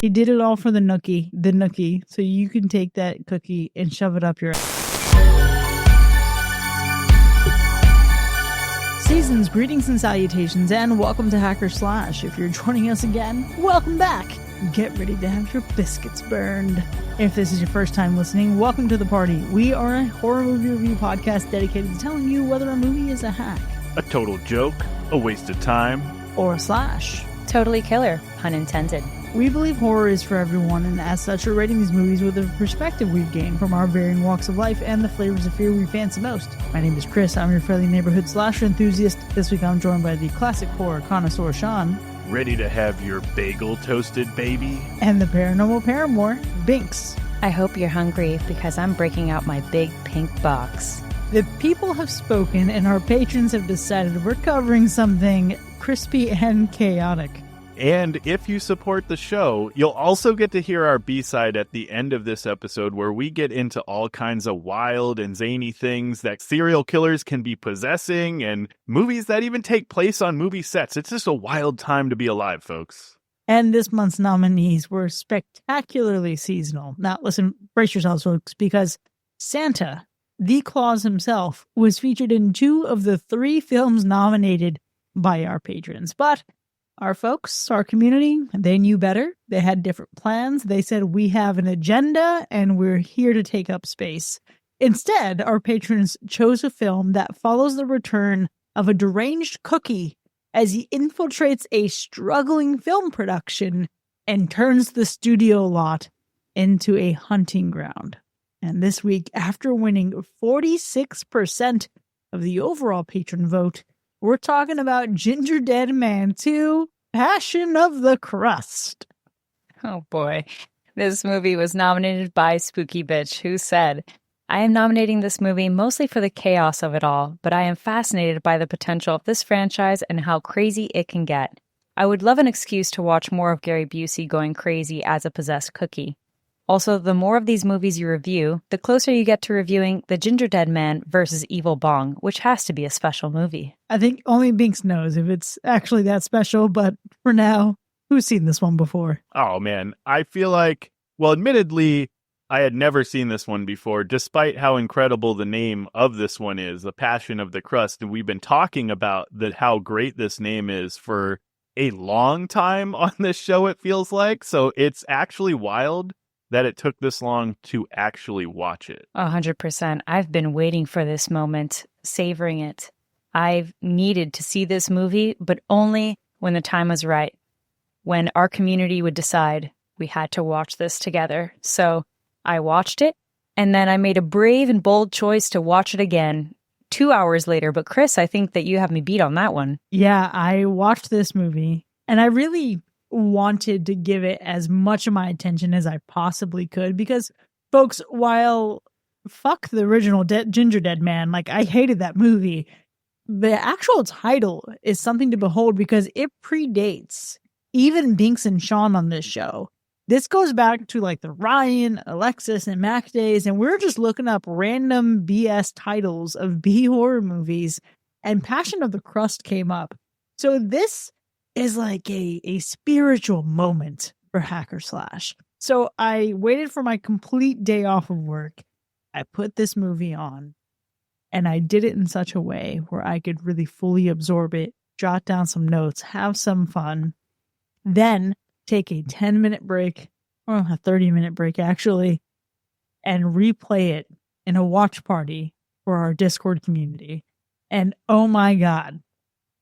He did it all for the nookie, so you can take that cookie and shove it up your ass. Seasons, greetings and salutations, and welcome to Hacker Slash. If you're joining us again, welcome back. Get ready to have your biscuits burned. If this is your first time listening, welcome to the party. We are a horror movie review podcast dedicated to telling you whether a movie is a hack, a total joke, a waste of time, or a slash. Totally killer, pun intended. We believe horror is for everyone, and as such, we're rating these movies with the perspective we've gained from our varying walks of life and the flavors of fear we fancy most. My name is Chris. I'm your friendly neighborhood slasher enthusiast. This week I'm joined by the classic horror connoisseur, Sean. Ready to have your bagel toasted, baby? And the paranormal paramour, Binks. I hope you're hungry because I'm breaking out my big pink box. The people have spoken, and our patrons have decided we're covering something crispy and chaotic. And if you support the show, you'll also get to hear our B-side at the end of this episode where we get into all kinds of wild and zany things that serial killers can be possessing and movies that even take place on movie sets. It's just a wild time to be alive, folks. And this month's nominees were spectacularly seasonal. Now, listen, brace yourselves, folks, because Santa, the Claus himself, was featured in 2 of the 3 films nominated by our patrons. But our folks, our community, they knew better. They had different plans. They said, we have an agenda and we're here to take up space. Instead, our patrons chose a film that follows the return of a deranged cookie as he infiltrates a struggling film production and turns the studio lot into a hunting ground. And this week, after winning 46% of the overall patron vote, we're talking about Gingerdead Man 2, Passion of the Crust. Oh boy. This movie was nominated by Spooky Bitch, who said, I am nominating this movie mostly for the chaos of it all, but I am fascinated by the potential of this franchise and how crazy it can get. I would love an excuse to watch more of Gary Busey going crazy as a possessed cookie. Also, the more of these movies you review, the closer you get to reviewing The Gingerdead Man versus Evil Bong, which has to be a special movie. I think only Binks knows if it's actually that special, but for now, who's seen this one before? Oh, man. I feel like, well, admittedly, I had never seen this one before, despite how incredible the name of this one is, The Passion of the Crust. And we've been talking about how great this name is for a long time on this show, it feels like. So it's actually wild that it took this long to actually watch it. 100%. I've been waiting for this moment, savoring it. I've needed to see this movie, but only when the time was right, when our community would decide we had to watch this together. So I watched it, and then I made a brave and bold choice to watch it again 2 hours later. But Chris, I think that you have me beat on that one. Yeah, I watched this movie, and I really wanted to give it as much of my attention as I possibly could because, folks, while fuck the original Gingerdead Man, like I hated that movie, the actual title is something to behold because it predates even Binks and Sean on this show. This goes back to like the Ryan, Alexis, and Mac days, and we're just looking up random BS titles of B horror movies, and Passion of the Crust came up. So this is like a spiritual moment for Hacker Slash. So I waited for my complete day off of work. I put this movie on, and I did it in such a way where I could really fully absorb it, jot down some notes, have some fun, then take a 10-minute break, or a 30-minute break actually, and replay it in a watch party for our Discord community. And oh my God,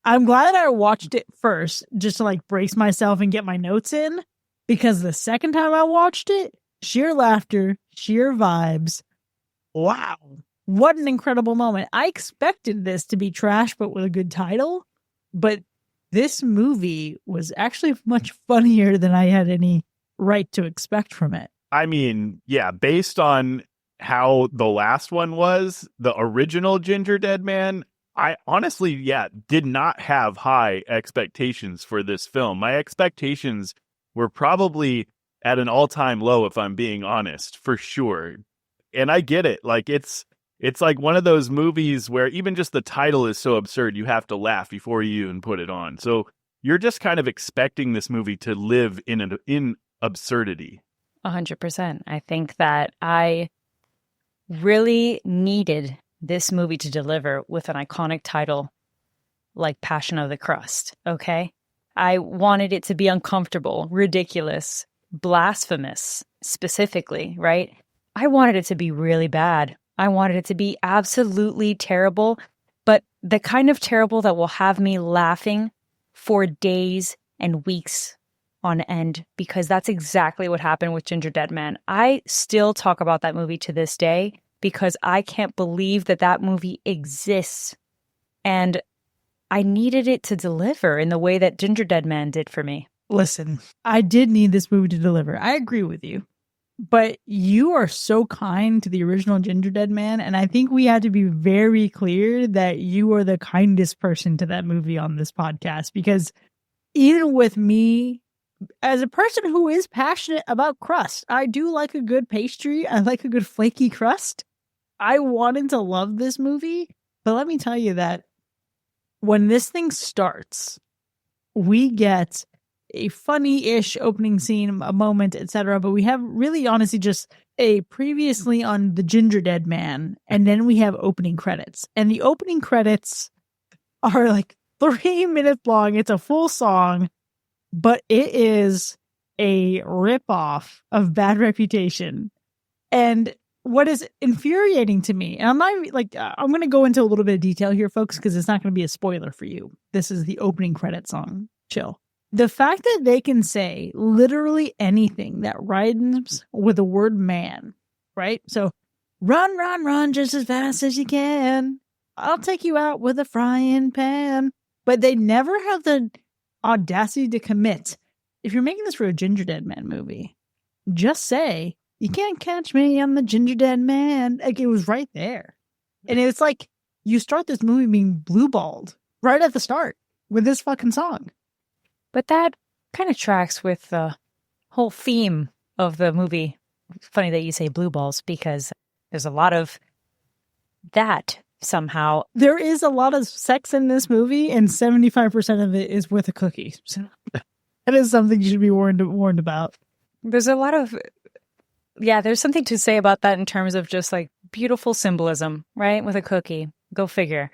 I'm glad I watched it first just to like brace myself and get my notes in, because the second time I watched it, sheer laughter, sheer vibes. Wow. What an incredible moment. I expected this to be trash, but with a good title, but this movie was actually much funnier than I had any right to expect from it. I mean, yeah, based on how the last one was, the original Gingerdead Man, I honestly, did not have high expectations for this film. My expectations were probably at an all-time low, if I'm being honest, for sure. And I get it. Like, it's like one of those movies where even just the title is so absurd, you have to laugh before you even put it on. So you're just kind of expecting this movie to live in absurdity. 100%. I think that I really needed this movie to deliver with an iconic title like Passion of the Crust, okay? I wanted it to be uncomfortable, ridiculous, blasphemous, specifically, right? I wanted it to be really bad. I wanted it to be absolutely terrible, but the kind of terrible that will have me laughing for days and weeks on end, because that's exactly what happened with Gingerdead Man. I still talk about that movie to this day because I can't believe that that movie exists. And I needed it to deliver in the way that Gingerdead Man did for me. Listen, I did need this movie to deliver. I agree with you. But you are so kind to the original Gingerdead Man, and I think we have to be very clear that you are the kindest person to that movie on this podcast, because even with me, as a person who is passionate about crust, I do like a good pastry. I like a good flaky crust. I wanted to love this movie, but let me tell you that when this thing starts, we get a funny-ish opening scene, a moment, etc. But we have really honestly just a previously on the Gingerdead Man, and then we have opening credits. And the opening credits are like 3 minutes long. It's a full song, but it is a ripoff of Bad Reputation. And what is infuriating to me, and I'm not like, I'm going to go into a little bit of detail here, folks, because it's not going to be a spoiler for you. This is the opening credit song. Chill. The fact that they can say literally anything that rhymes with the word man, right? So, run, run, run just as fast as you can. I'll take you out with a frying pan. But they never have the audacity to commit. If you're making this for a Gingerdead Man movie, just say, you can't catch me, I'm the Gingerdead Man. Like, it was right there. And it's like, you start this movie being blue-balled right at the start with this fucking song. But that kind of tracks with the whole theme of the movie. Funny that you say blue balls, because there's a lot of that somehow. There is a lot of sex in this movie, and 75% of it is with a cookie. So that is something you should be warned about. There's a lot of, there's something to say about that in terms of just like beautiful symbolism, right? With a cookie. Go figure.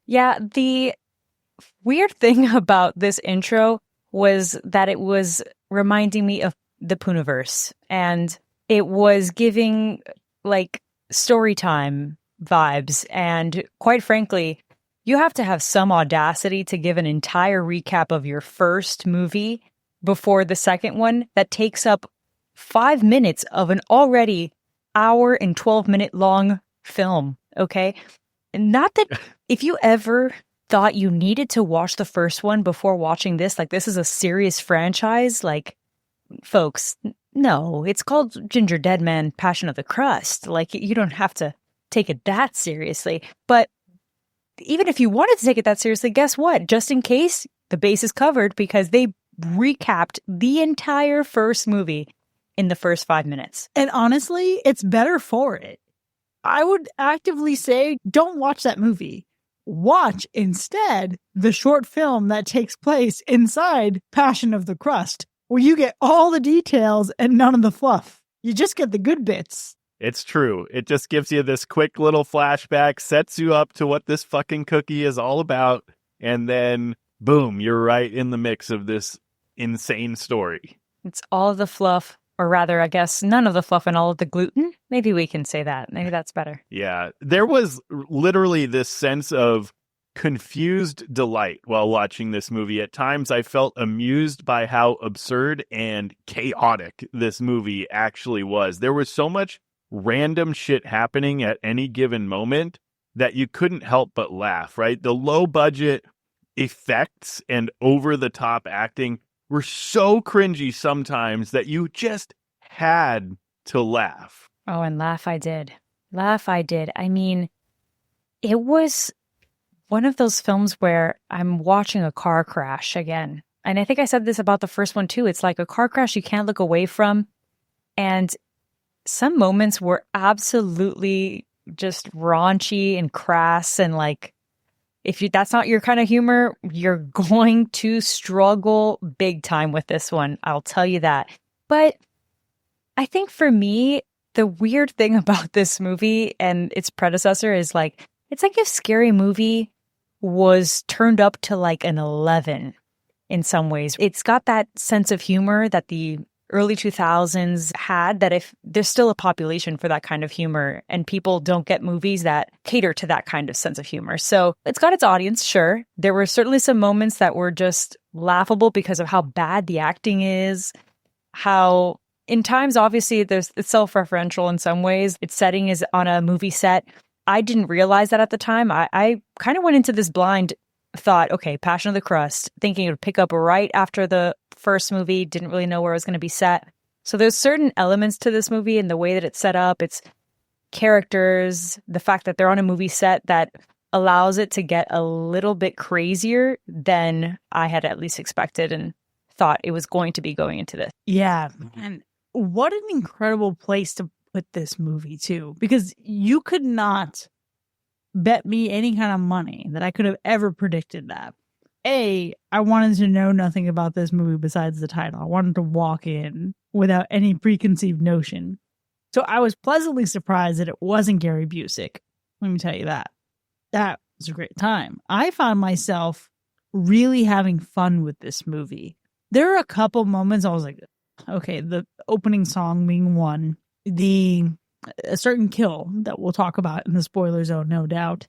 Yeah, the weird thing about this intro was that it was reminding me of the Pooniverse, and it was giving like story time vibes. And quite frankly, you have to have some audacity to give an entire recap of your first movie before the second one that takes up 5 minutes of an already hour and 12-minute long film. Okay. And not that if you ever thought you needed to watch the first one before watching this, like this is a serious franchise, like, folks, no, it's called Gingerdead Man, Passion of the Crust. Like, you don't have to take it that seriously. But even if you wanted to take it that seriously, guess what? Just in case, the base is covered, because they recapped the entire first movie in the first 5 minutes. And honestly, it's better for it. I would actively say, don't watch that movie. Watch instead the short film that takes place inside Passion of the Crust, where you get all the details and none of the fluff. You just get the good bits. It's true. It just gives you this quick little flashback, sets you up to what this fucking cookie is all about, and then, boom, you're right in the mix of this insane story. It's all of the fluff, or rather, I guess, none of the fluff and all of the gluten. Maybe we can say that. Maybe that's better. Yeah. There was literally this sense of confused delight while watching this movie. At times, I felt amused by how absurd and chaotic this movie actually was. There was so much random shit happening at any given moment that you couldn't help but laugh, right? The low budget effects and over the top acting were so cringy sometimes that you just had to laugh. Oh, and laugh I did. Laugh I did. I mean, it was one of those films where I'm watching a car crash again. And I think I said this about the first one too. It's like a car crash you can't look away from. And some moments were absolutely just raunchy and crass, and like, if that's not your kind of humor, you're going to struggle big time with this one. I'll tell you that. But I think for me, the weird thing about this movie and its predecessor is like, it's like if Scary Movie was turned up to like an 11 in some ways. It's got that sense of humor that the early 2000s had, that if there's still a population for that kind of humor and people don't get movies that cater to that kind of sense of humor. So it's got its audience, sure. There were certainly some moments that were just laughable because of how bad the acting is, how in times, obviously, it's self-referential in some ways. Its setting is on a movie set. I didn't realize that at the time. I kind of went into this blind thought, okay, Passion of the Crust, thinking it would pick up right after the first movie, didn't really know where it was going to be set. So there's certain elements to this movie and the way that it's set up, its characters, the fact that they're on a movie set that allows it to get a little bit crazier than I had at least expected and thought it was going to be going into this. Yeah. And what an incredible place to put this movie, too, because you could not bet me any kind of money that I could have ever predicted that. I wanted to know nothing about this movie besides the title. I wanted to walk in without any preconceived notion. So I was pleasantly surprised that it wasn't Gary Busey. Let me tell you that. That was a great time. I found myself really having fun with this movie. There are a couple moments I was like, okay, the opening song being one, a certain kill that we'll talk about in the spoiler zone, no doubt.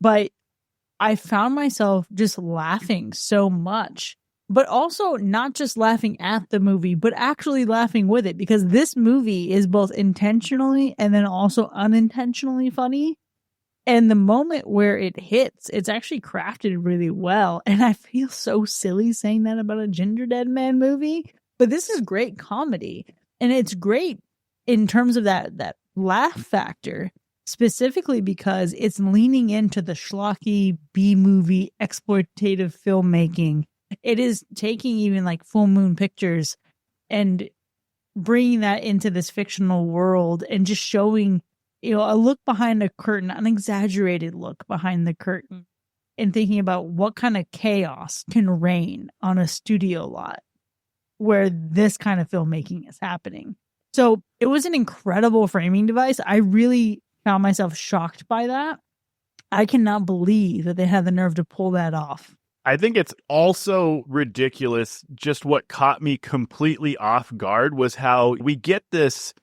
But I found myself just laughing so much, but also not just laughing at the movie, but actually laughing with it, because this movie is both intentionally and then also unintentionally funny. And the moment where it hits, it's actually crafted really well. And I feel so silly saying that about a Gingerdead Man movie, but this is great comedy. And it's great in terms of that laugh factor, specifically because it's leaning into the schlocky B-movie exploitative filmmaking. It is taking even like Full Moon Pictures and bringing that into this fictional world and just showing, a look behind a curtain, an exaggerated look behind the curtain, and thinking about what kind of chaos can reign on a studio lot where this kind of filmmaking is happening. So it was an incredible framing device. I really found myself shocked by that. I cannot believe that they had the nerve to pull that off. I think it's also ridiculous. Just what caught me completely off guard was how we get this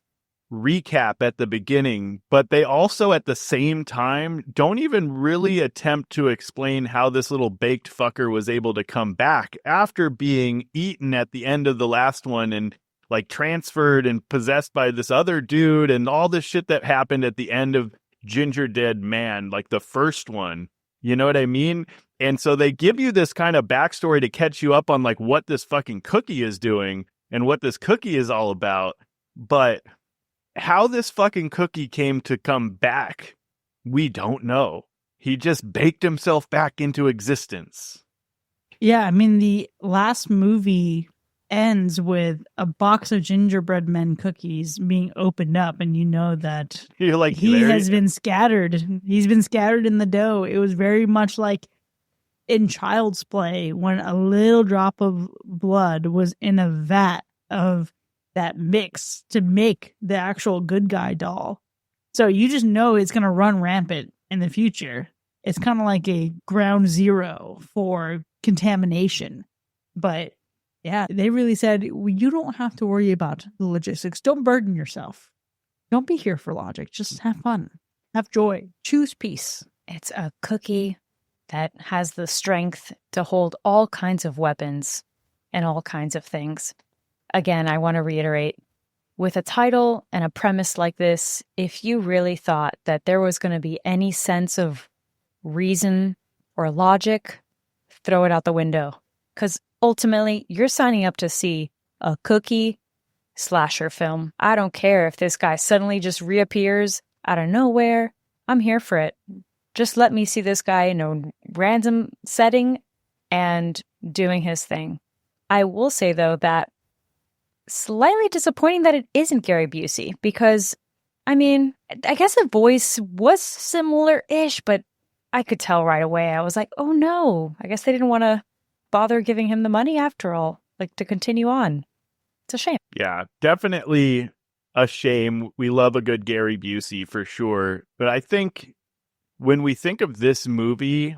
recap at the beginning, but they also at the same time don't even really attempt to explain how this little baked fucker was able to come back after being eaten at the end of the last one and like transferred and possessed by this other dude and all this shit that happened at the end of Gingerdead Man, like the first one. You know what I mean? And so they give you this kind of backstory to catch you up on like what this fucking cookie is doing and what this cookie is all about. But how this fucking cookie came to come back, we don't know. He just baked himself back into existence. Yeah, I mean, the last movie ends with a box of gingerbread men cookies being opened up, and you know that You're like, he has been scattered. He's been scattered in the dough. It was very much like in Child's Play when a little drop of blood was in a vat of that mix to make the actual good guy doll. So you just know it's going to run rampant in the future. It's kind of like a ground zero for contamination. But yeah, they really said, you don't have to worry about the logistics. Don't burden yourself. Don't be here for logic. Just have fun. Have joy. Choose peace. It's a cookie that has the strength to hold all kinds of weapons and all kinds of things. Again, I want to reiterate, with a title and a premise like this, if you really thought that there was going to be any sense of reason or logic, throw it out the window. Because ultimately, you're signing up to see a cookie slasher film. I don't care if this guy suddenly just reappears out of nowhere. I'm here for it. Just let me see this guy in a random setting and doing his thing. I will say, though, that slightly disappointing that it isn't Gary Busey, because, I mean, I guess the voice was similar-ish, but I could tell right away. I was like, oh no, I guess they didn't want to bother giving him the money after all, like to continue on. It's a shame. Yeah, definitely a shame. We love a good Gary Busey for sure. But I think when we think of this movie,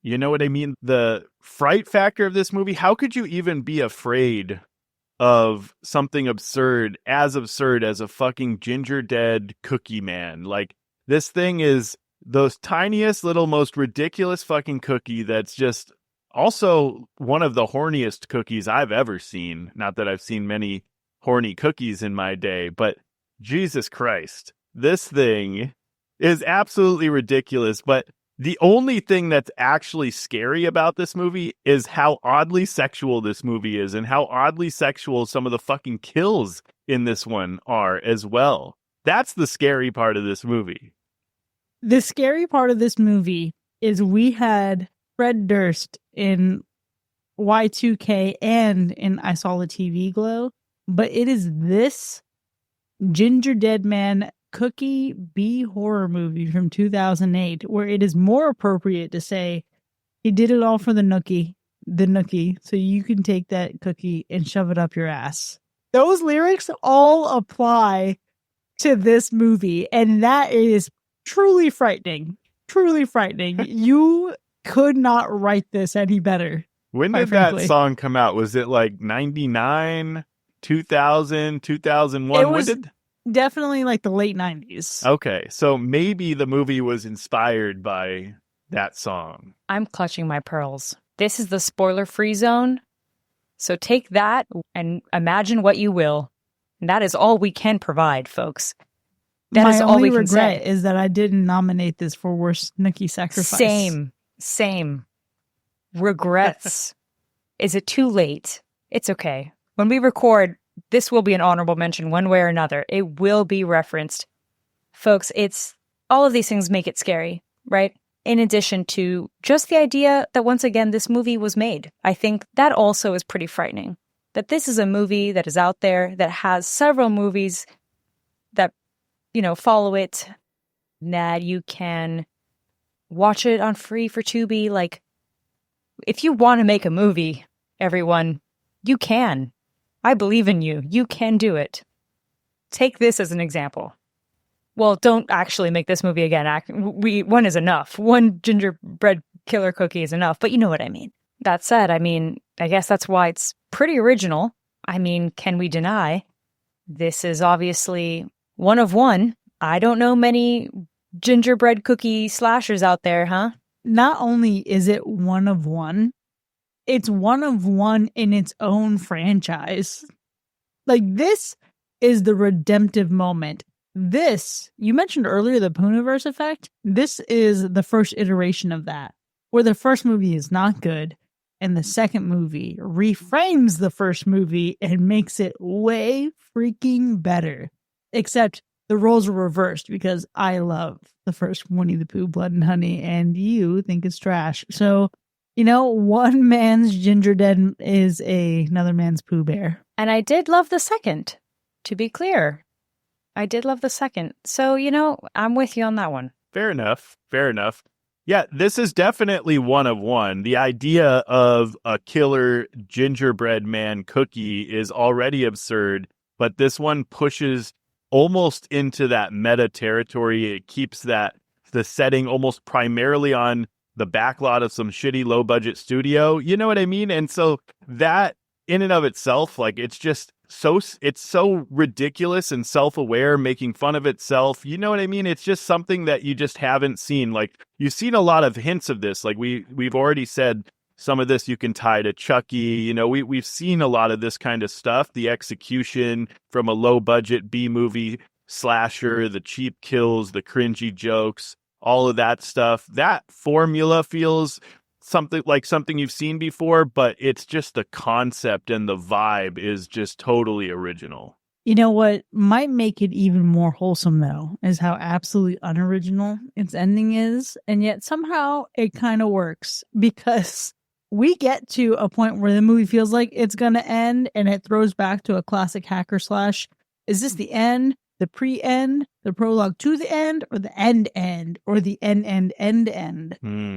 you know what I mean? The fright factor of this movie, how could you even be afraid of something absurd as a fucking Gingerdead cookie man? Like, this thing is the tiniest little most ridiculous fucking cookie that's just also one of the horniest cookies I've ever seen. Not that I've seen many horny cookies in my day, but Jesus Christ, this thing is absolutely ridiculous. But the only thing that's actually scary about this movie is how oddly sexual this movie is and how oddly sexual some of the fucking kills in this one are as well. That's the scary part of this movie. The scary part of this movie is we had Fred Durst in Y2K and in I Saw the TV Glow, but it is this Gingerdead Man cookie B horror movie from 2008 where it is more appropriate to say he did it all for the nookie, so you can take that cookie and shove it up your ass. Those lyrics all apply to this movie, and that is truly frightening. Truly frightening. You could not write this any better. When did that song come out? Was it like 99, 2000, 2001? It was definitely like the late 90s. Okay, so maybe the movie was inspired by that song. I'm clutching my pearls. This is the spoiler-free zone. So take that and imagine what you will. And that is all we can provide, folks. That is all we can say. My only regret is that I didn't nominate this for worst Nookie sacrifice. Same. Regrets. Is it too late? It's okay. When we record, this will be an honorable mention one way or another. It will be referenced. Folks, it's all of these things make it scary, right? In addition to just the idea that once again, this movie was made. I think that also is pretty frightening. That this is a movie that is out there, that has several movies that, follow it. That you can watch it on free for Tubi. Like, if you want to make a movie, everyone, you can. I believe in you. You can do it. Take this as an example. Well, don't actually make this movie again. One is enough. One gingerbread killer cookie is enough, but you know what I mean. That said, I guess that's why it's pretty original. Can we deny? This is obviously one of one. I don't know many gingerbread cookie slashers out there, huh? Not only is it one of one, it's one of one in its own franchise. Like, this is the redemptive moment. This, you mentioned earlier the Puniverse effect. This is the first iteration of that, where the first movie is not good, and the second movie reframes the first movie and makes it way freaking better. Except the roles are reversed because I love the first Winnie the Pooh, Blood and Honey, and you think it's trash. So, one man's Gingerdead is another man's Pooh Bear. And I did love the second, to be clear. I did love the second. So, I'm with you on that one. Fair enough. Yeah, this is definitely one of one. The idea of a killer gingerbread man cookie is already absurd, but this one pushes almost into that meta territory. It keeps the setting almost primarily on the backlot of some shitty low budget studio. You know what I mean? And so that in and of itself, like, it's so ridiculous and self-aware, making fun of itself. You know what I mean? It's just something that you just haven't seen. Like, you've seen a lot of hints of this. Like, we've already said some of this you can tie to Chucky. We've seen a lot of this kind of stuff. The execution from a low budget B movie slasher, the cheap kills, the cringy jokes, all of that stuff. That formula feels something you've seen before, but it's just the concept and the vibe is just totally original. You know what might make it even more wholesome, though, is how absolutely unoriginal its ending is. And yet somehow it kind of works, because we get to a point where the movie feels like it's going to end, and it throws back to a classic hacker slash. Is this the end, the pre-end, the prologue to the end, or the end, or the end?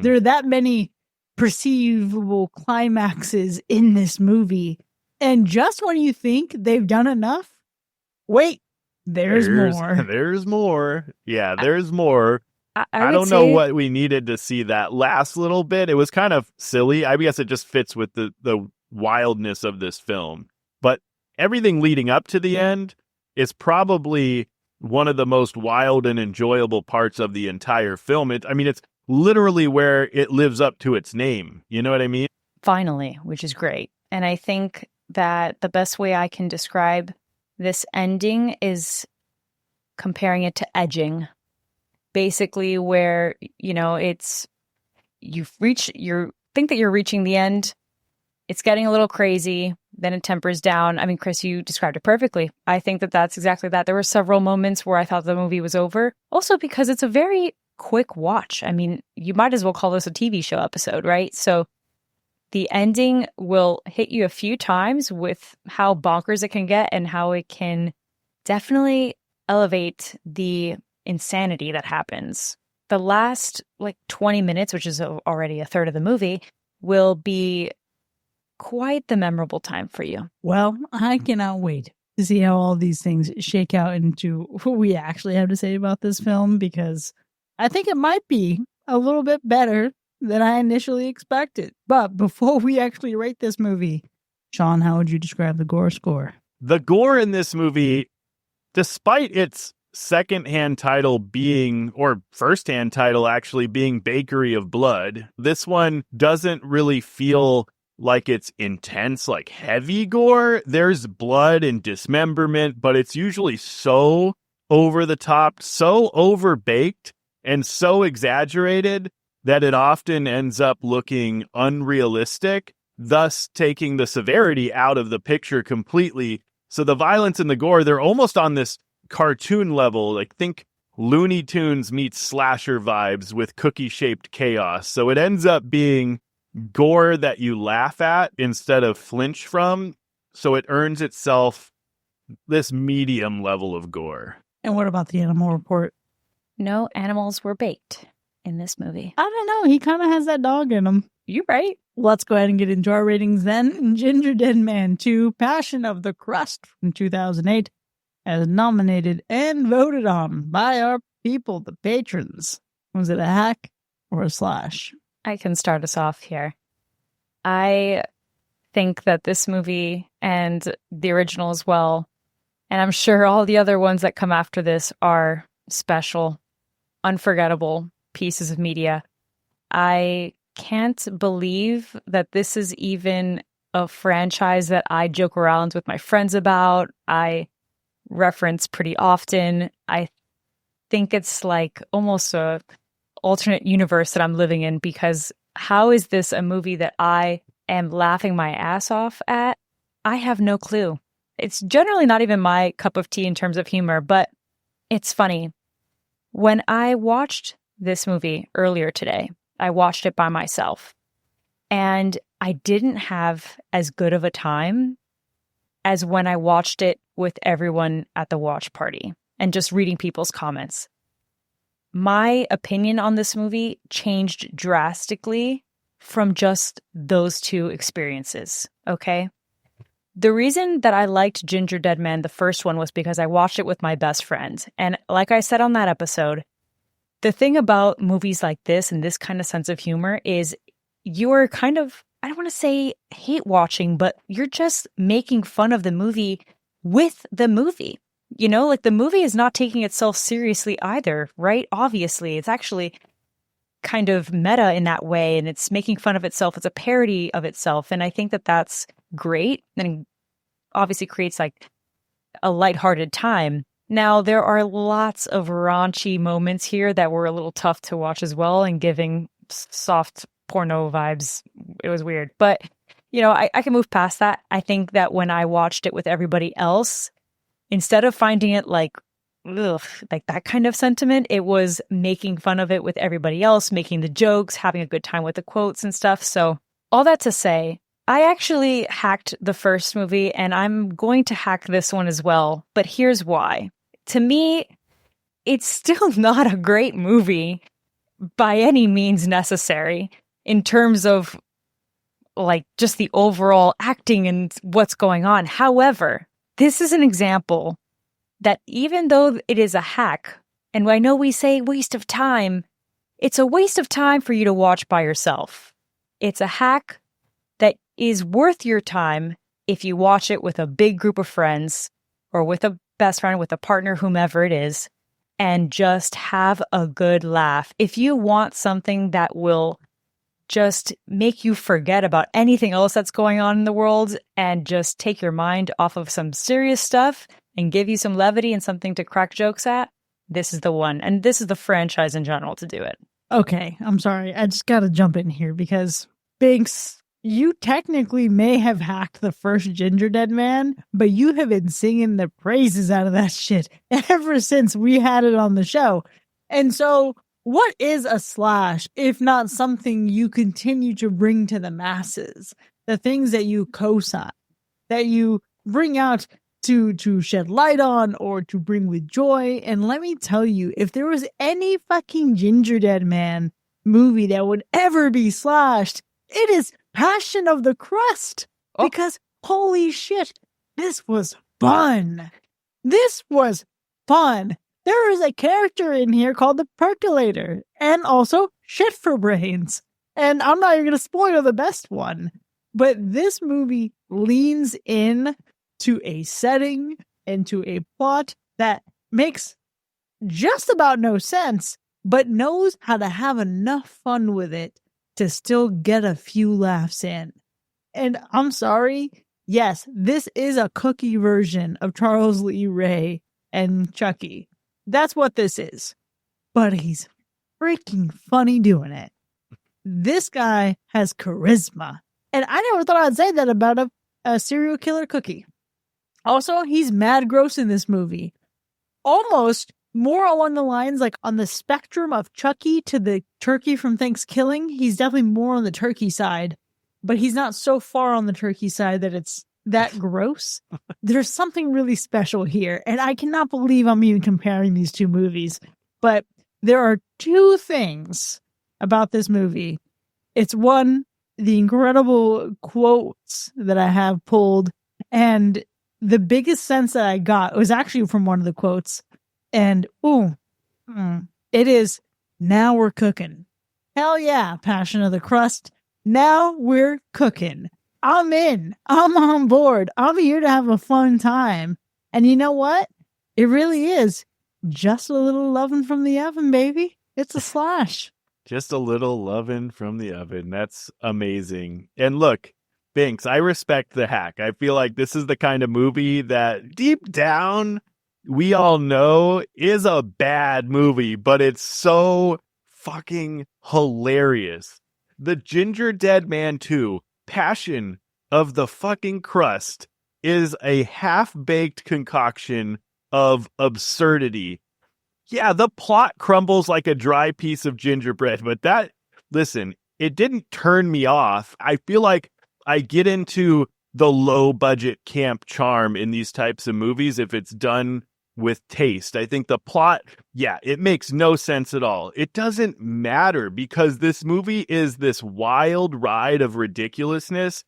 There are that many perceivable climaxes in this movie And just when you think they've done enough, wait, there's more. There's more. Yeah, I, there's more. I I would don't know say what we needed to see that last little bit. It was kind of silly. I guess it just fits with the wildness of this film. But everything leading up to the end is probably one of the most wild and enjoyable parts of the entire film. It's literally where it lives up to its name. You know what I mean? finally, which is great. And I think that the best way I can describe this ending is comparing it to edging. Basically, where, it's you think that you're reaching the end, it's getting a little crazy, then it tempers down. I mean, Chris, you described it perfectly. I think that that's exactly that. There were several moments where I thought the movie was over, also because it's a very quick watch. I mean, you might as well call this a TV show episode, right? So the ending will hit you a few times with how bonkers it can get and how it can definitely elevate the insanity that happens. The last 20 minutes, which is already a third of the movie, will be quite the memorable time for you. Well, I cannot wait to see how all these things shake out into what we actually have to say about this film, because I think it might be a little bit better than I initially expected. But before we actually rate this movie, Sean, how would you describe the gore score? The gore in this movie, despite its second-hand title being, or first-hand title actually being Bakery of Blood, this one doesn't really feel like it's intense, like heavy gore. There's blood and dismemberment, but it's usually so over the top, so overbaked, and so exaggerated that it often ends up looking unrealistic, thus taking the severity out of the picture completely. So the violence and the gore, they're almost on this cartoon level. Like, think Looney Tunes meets slasher vibes with cookie-shaped chaos. So it ends up being gore that you laugh at instead of flinch from. So it earns itself this medium level of gore. And what about the animal report? No animals were baked in this movie. I don't know. He kind of has that dog in him. You're right. Let's go ahead and get into our ratings then. Gingerdead Man 2, Passion of the Crust from 2008, as nominated and voted on by our people, the patrons. Was it a hack or a slash? I can start us off here. I think that this movie and the original as well, and I'm sure all the other ones that come after this, are special, unforgettable pieces of media. I can't believe that this is even a franchise that I joke around with my friends about. I reference pretty often. I think it's like almost a alternate universe that I'm living in, because how is this a movie that I am laughing my ass off at? I have no clue. It's generally not even my cup of tea in terms of humor, but it's funny. When I watched this movie earlier today, I watched it by myself, and I didn't have as good of a time as when I watched it with everyone at the watch party and just reading people's comments. My opinion on this movie changed drastically from just those two experiences, okay? The reason that I liked Gingerdead Man, the first one, was because I watched it with my best friend. And like I said on that episode, the thing about movies like this and this kind of sense of humor is you're kind of, I don't want to say hate watching, but you're just making fun of the movie with the movie. You know, like the movie is not taking itself seriously either, right? Obviously, it's actually kind of meta in that way, and it's making fun of itself. It's a parody of itself. And I think that that's great, and obviously creates like a lighthearted time. Now, there are lots of raunchy moments here that were a little tough to watch as well, and giving soft porno vibes. It was weird. But, you know, I can move past that. I think that when I watched it with everybody else, instead of finding it like, ugh, like that kind of sentiment, it was making fun of it with everybody else, making the jokes, having a good time with the quotes and stuff. So all that to say, I actually hacked the first movie, and I'm going to hack this one as well. But here's why. To me, it's still not a great movie by any means necessary in terms of like just the overall acting and what's going on. However, this is an example that even though it is a hack, and I know we say waste of time, it's a waste of time for you to watch by yourself. It's a hack that is worth your time if you watch it with a big group of friends or with a best friend, with a partner, whomever it is, and just have a good laugh. If you want something that will just make you forget about anything else that's going on in the world and just take your mind off of some serious stuff and give you some levity and something to crack jokes at, this is the one. And this is the franchise in general to do it. Okay, I'm sorry. I just got to jump in here because Binks, you technically may have hacked the first Gingerdead Man, but you have been singing the praises out of that shit ever since we had it on the show. And so what is a slash if not something you continue to bring to the masses? The things that you co-sign, that you bring out to shed light on or to bring with joy. And let me tell you, if there was any fucking Gingerdead Man movie that would ever be slashed, it is Passion of the Crust. Because holy shit, this was fun. This was fun. There is a character in here called the Percolator and also Shit for Brains. And I'm not even going to spoil the best one. But this movie leans in to a setting and to a plot that makes just about no sense, but knows how to have enough fun with it to still get a few laughs in. And I'm sorry, yes, this is a cookie version of Charles Lee Ray and Chucky. That's what this is. But he's freaking funny doing it. This guy has charisma. And I never thought I'd say that about a serial killer cookie. Also, he's mad gross in this movie. Almost more along the lines, like on the spectrum of Chucky to the turkey from Thanksgiving. He's definitely more on the turkey side, but he's not so far on the turkey side that it's that gross. There's something really special here, and I cannot believe I'm even comparing these two movies. But there are two things about this movie. It's one, the incredible quotes that I have pulled, and the biggest sense that I got was actually from one of the quotes. And, it is, now we're cooking. Hell yeah, Passion of the Crust. Now we're cooking. I'm in. I'm on board. I'm here to have a fun time. And you know what? It really is just a little loving from the oven, baby. It's a slash. Just a little loving from the oven. That's amazing. And look, Binks, I respect the hack. I feel like this is the kind of movie that deep down we all know is a bad movie, but it's so fucking hilarious. The Gingerdead Man 2, Passion of the fucking Crust, is a half-baked concoction of absurdity. Yeah, the plot crumbles like a dry piece of gingerbread, but listen, it didn't turn me off. I feel like I get into the low-budget camp charm in these types of movies if it's done with taste. I think the plot, it makes no sense at all. It doesn't matter because this movie is this wild ride of ridiculousness.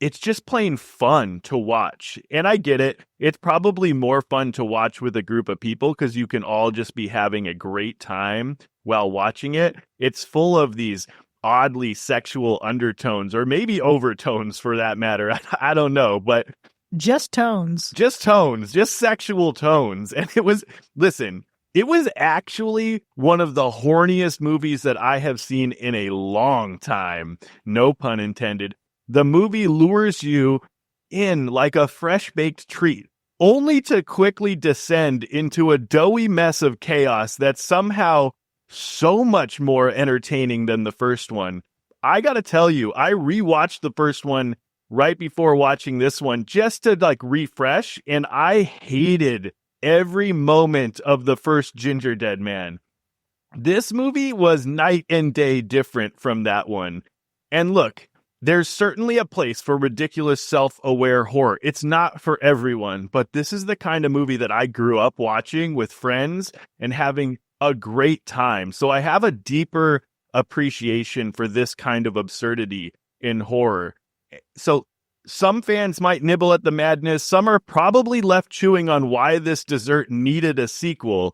It's just plain fun to watch. And I get it. It's probably more fun to watch with a group of people because you can all just be having a great time while watching it. It's full of these oddly sexual undertones, or maybe overtones for that matter. I don't know, but just tones, just sexual tones. And it was actually one of the horniest movies that I have seen in a long time. No pun intended. The movie lures you in like a fresh baked treat, only to quickly descend into a doughy mess of chaos that's somehow so much more entertaining than the first one. I gotta tell you, I rewatched the first one right before watching this one just to refresh, and I hated every moment of the first Gingerdead Man. This movie was night and day different from that one. And look, there's certainly a place for ridiculous self-aware horror. It's not for everyone, but this is the kind of movie that I grew up watching with friends and having a great time. So I have a deeper appreciation for this kind of absurdity. in horror. So some fans might nibble at the madness. Some are probably left chewing on why this dessert needed a sequel.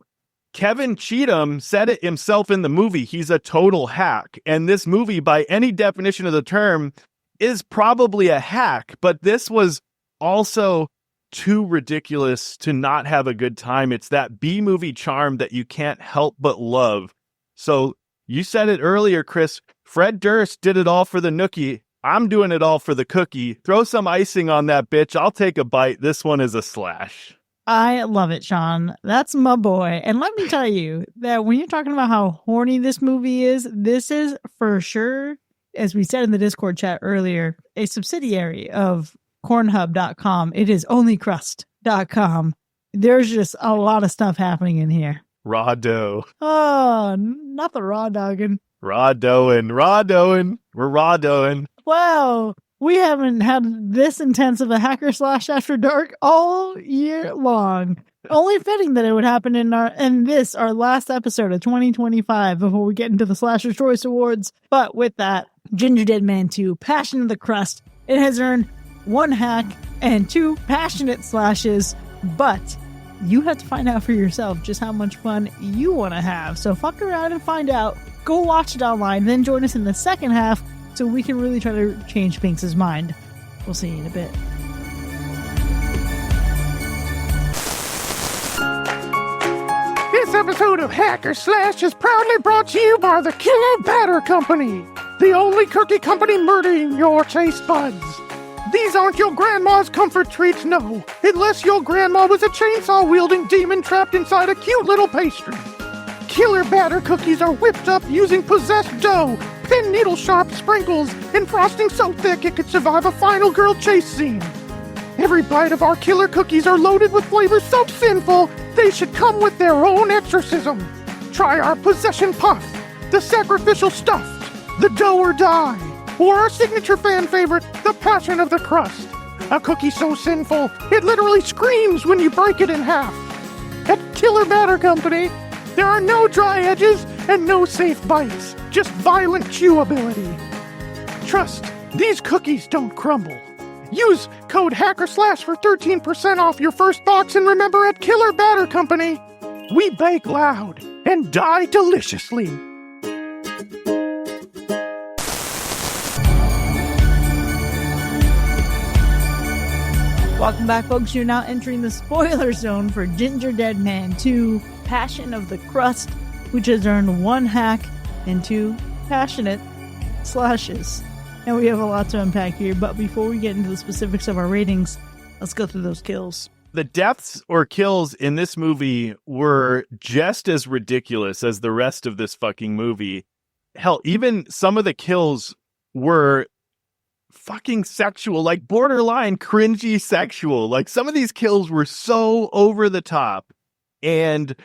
Kevin Cheatham said it himself in the movie. He's a total hack. And this movie, by any definition of the term, is probably a hack. But this was also too ridiculous to not have a good time. It's that B-movie charm that you can't help but love. So you said it earlier, Chris. Fred Durst did it all for the nookie. I'm doing it all for the cookie. Throw some icing on that bitch. I'll take a bite. This one is a slash. I love it, Sean. That's my boy. And let me tell you that when you're talking about how horny this movie is, this is for sure, as we said in the Discord chat earlier, a subsidiary of Cornhub.com. It is onlycrust.com. There's just a lot of stuff happening in here. Raw dough. Oh, not the raw dogging. Raw doughing. We're raw doughing. Wow. We haven't had this intense of a hacker slash after dark all year long. Only fitting that it would happen in our last episode of 2025 before we get into the Slasher Choice Awards. But with that, Gingerdead Man 2, Passion of the Crust. It has earned 1 hack and 2 passionate slashes, but you have to find out for yourself just how much fun you want to have. So fuck around and find out. Go watch it online, then join us in the second half so we can really try to change Pinks' mind. We'll see you in a bit. This episode of Hack or Slash is proudly brought to you by the Killer Batter Company, the only cookie company murdering your taste buds. These aren't your grandma's comfort treats, no, unless your grandma was a chainsaw-wielding demon trapped inside a cute little pastry. Killer Batter cookies are whipped up using possessed dough, pin needle-sharp sprinkles, and frosting so thick it could survive a final girl chase scene. Every bite of our killer cookies are loaded with flavors so sinful, they should come with their own exorcism. Try our Possession Puff, the Sacrificial Stuffed, the Dough or Die, or our signature fan favorite, the Passion of the Crust. A cookie so sinful, it literally screams when you break it in half. At Killer Batter Company, there are no dry edges and no safe bites, just violent chewability. Trust, these cookies don't crumble. Use code HACKERSLASH for 13% off your first box, and remember, at Killer Batter Company, we bake loud and die deliciously. Welcome back, folks. You're now entering the spoiler zone for Gingerdead Man 2, Passion of the Crust, which has earned 1 hack and 2 passionate slashes. And we have a lot to unpack here, but before we get into the specifics of our ratings, let's go through those kills. The deaths or kills in this movie were just as ridiculous as the rest of this fucking movie. Hell, even some of the kills were fucking sexual, like borderline cringy sexual. Like, some of these kills were so over the top. And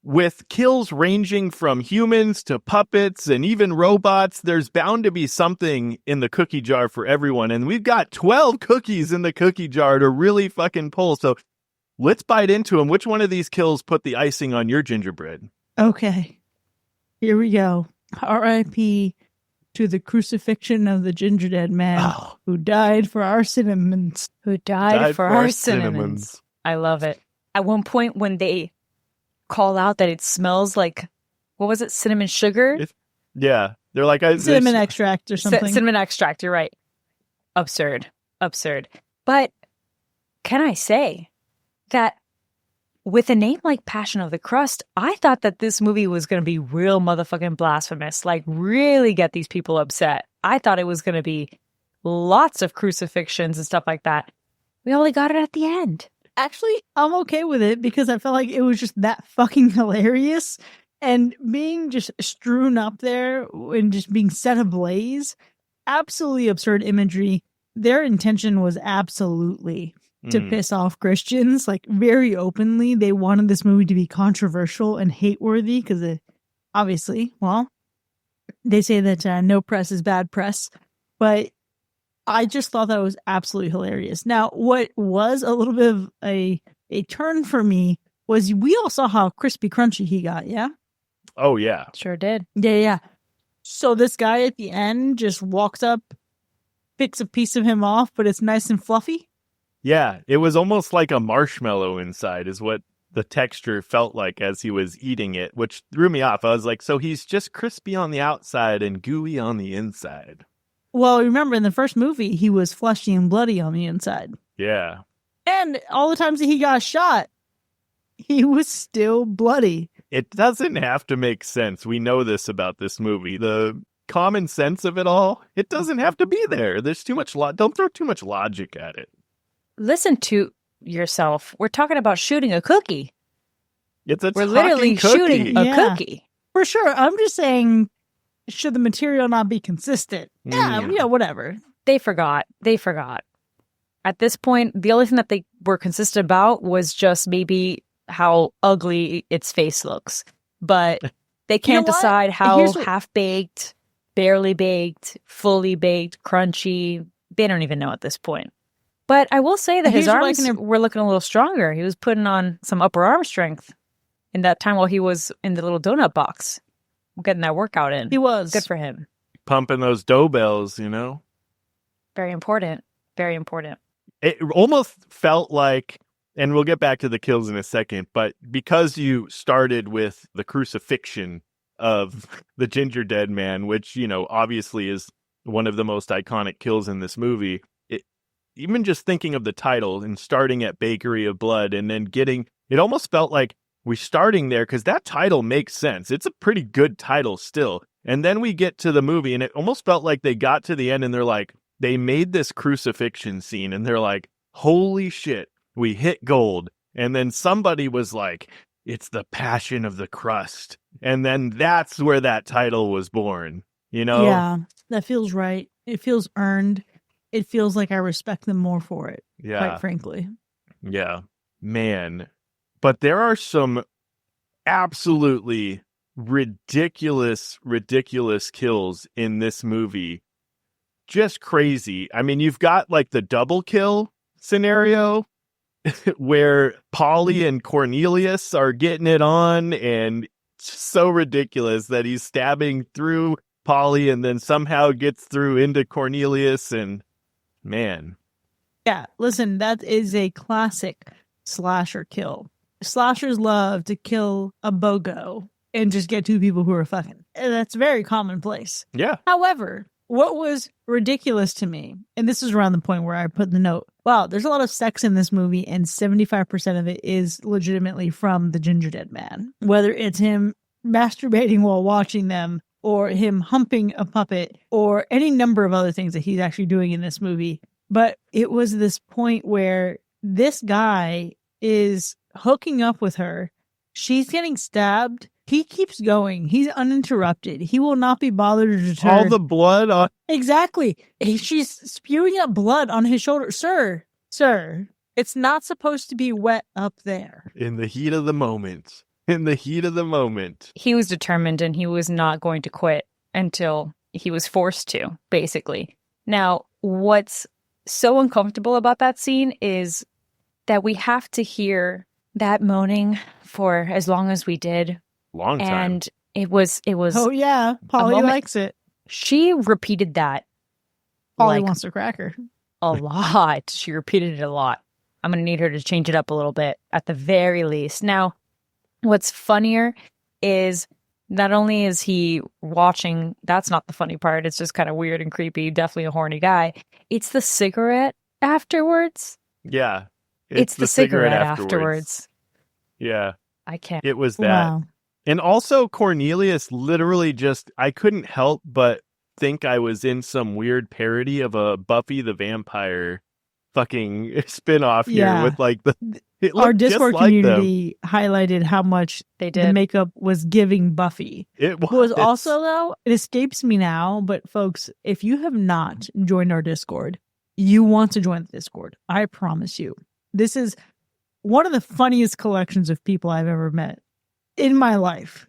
with kills ranging from humans to puppets and even robots, there's bound to be something in the cookie jar for everyone. And we've got 12 cookies in the cookie jar to really fucking pull. So let's bite into them. Which one of these kills put the icing on your gingerbread? Okay, here we go. R.I.P. to the crucifixion of the Gingerdead Man who died for our cinnamons. Who died for our cinnamons. I love it. At one point when they call out that it smells like, what was it, cinnamon sugar? Yeah. They're like... cinnamon extract or something. Cinnamon extract, you're right. Absurd. But can I say that with a name like Passion of the Crust, I thought that this movie was going to be real motherfucking blasphemous, like really get these people upset. I thought it was going to be lots of crucifixions and stuff like that. We only got it at the end. Actually, I'm okay with it because I felt like it was just that fucking hilarious, and being just strewn up there and just being set ablaze. Absolutely absurd imagery. Their intention was absolutely to piss off Christians, like very openly. They wanted this movie to be controversial and hate-worthy because obviously, well, they say that no press is bad press, but I just thought that was absolutely hilarious. Now, what was a little bit of a turn for me was we all saw how crispy crunchy he got, yeah? Oh, yeah. Sure did. Yeah. So this guy at the end just walks up picks a piece of him off, but it's nice and fluffy. Yeah, it was almost like a marshmallow inside is what the texture felt like as he was eating it, which threw me off. I was like, so he's just crispy on the outside and gooey on the inside. Well, remember in the first movie, he was fleshy and bloody on the inside. Yeah. And all the times that he got shot, he was still bloody. It doesn't have to make sense. We know this about this movie. The common sense of it all, it doesn't have to be there. There's too much don't throw too much logic at it. Listen to yourself. We're talking about shooting a cookie. We're literally shooting a cookie. For sure. I'm just saying, should the material not be consistent? Yeah, whatever. They forgot. At this point, the only thing that they were consistent about was just maybe how ugly its face looks. But they can't decide how half-baked, barely baked, fully baked, crunchy. They don't even know at this point. But I will say that his arms were looking a little stronger. He was putting on some upper arm strength in that time while he was in the little donut box, getting that workout in. He was. Good for him. Pumping those dough bells, you know? Very important. Very important. It almost felt like, and we'll get back to the kills in a second, but because you started with the crucifixion of the Gingerdead Man, which, obviously is one of the most iconic kills in this movie, even just thinking of the title and starting at Bakery of Blood and then it almost felt like we're starting there because that title makes sense. It's a pretty good title still. And then we get to the movie and it almost felt like they got to the end and they're like, they made this crucifixion scene and they're like, holy shit, we hit gold. And then somebody was like, it's the Passion of the Crust. And then that's where that title was born, Yeah, that feels right. It feels earned. It feels like I respect them more for it, quite frankly. Yeah, man. But there are some absolutely ridiculous kills in this movie. Just crazy. I mean, you've got like the double kill scenario where Polly and Cornelius are getting it on, and it's so ridiculous that he's stabbing through Polly and then somehow gets through into Cornelius, and man. Yeah, listen, that is a classic slasher kill. Slashers love to kill a BOGO and just get two people who are fucking. And that's very commonplace. Yeah. However, what was ridiculous to me, and this is around the point where I put the note, wow, there's a lot of sex in this movie, and 75% of it is legitimately from the Gingerdead Man. Whether it's him masturbating while watching them, or him humping a puppet, or any number of other things that he's actually doing in this movie. But it was this point where this guy is hooking up with her. She's getting stabbed. He keeps going. He's uninterrupted. He will not be bothered or deterred. All the blood on... Exactly. She's spewing up blood on his shoulder. Sir, it's not supposed to be wet up there. In the heat of the moment. He was determined and he was not going to quit until he was forced to, basically. Now, what's so uncomfortable about that scene is that we have to hear that moaning for as long as we did. Long time. And it was. Oh yeah, Polly likes it. She repeated that. Polly wants to crack her. A lot. She repeated it a lot. I'm going to need her to change it up a little bit at the very least. Now, what's funnier is not only is he watching, that's not the funny part. It's just kind of weird and creepy. Definitely a horny guy. It's the cigarette afterwards. Yeah. It's the cigarette afterwards. Yeah. I can't. It was that. Wow. And also Cornelius literally I couldn't help but think I was in some weird parody of a Buffy the Vampire fucking spinoff here with like our Discord community highlighted how much they did. The makeup was giving Buffy. It was also, though, it escapes me now, but folks, if you have not joined our Discord, you want to join the Discord. I promise you. This is one of the funniest collections of people I've ever met in my life.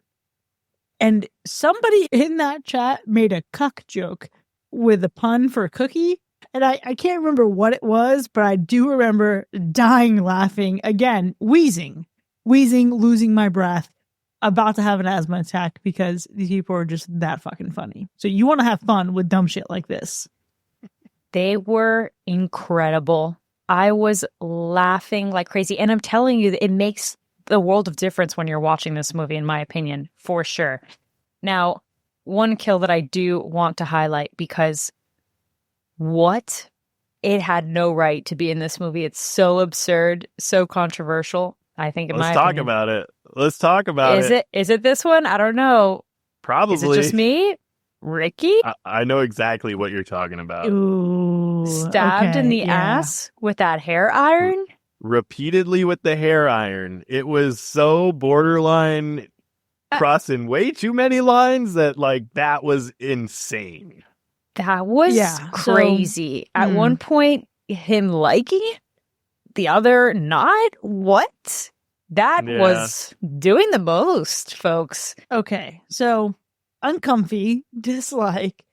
And somebody in that chat made a cuck joke with a pun for cookie. And I can't remember what it was, but I do remember dying laughing. Again, wheezing, losing my breath, about to have an asthma attack because these people are just that fucking funny. So you want to have fun with dumb shit like this. They were incredible. I was laughing like crazy. And I'm telling you, it makes the world of difference when you're watching this movie, in my opinion, for sure. Now, one kill that I do want to highlight because what? It had no right to be in this movie. It's so absurd, so controversial. I think in my opinion. Let's talk about it. Let's talk about it. Is it this one? I don't know. Probably. Is it just me? Ricky? I know exactly what you're talking about. Ooh, Stabbed in the ass with that hair iron? Repeatedly with the hair iron. It was so borderline crossing way too many lines that that was insane. That was crazy. At one point, him liking it, the other not? What? That was doing the most, folks. Okay, so uncomfy, dislike.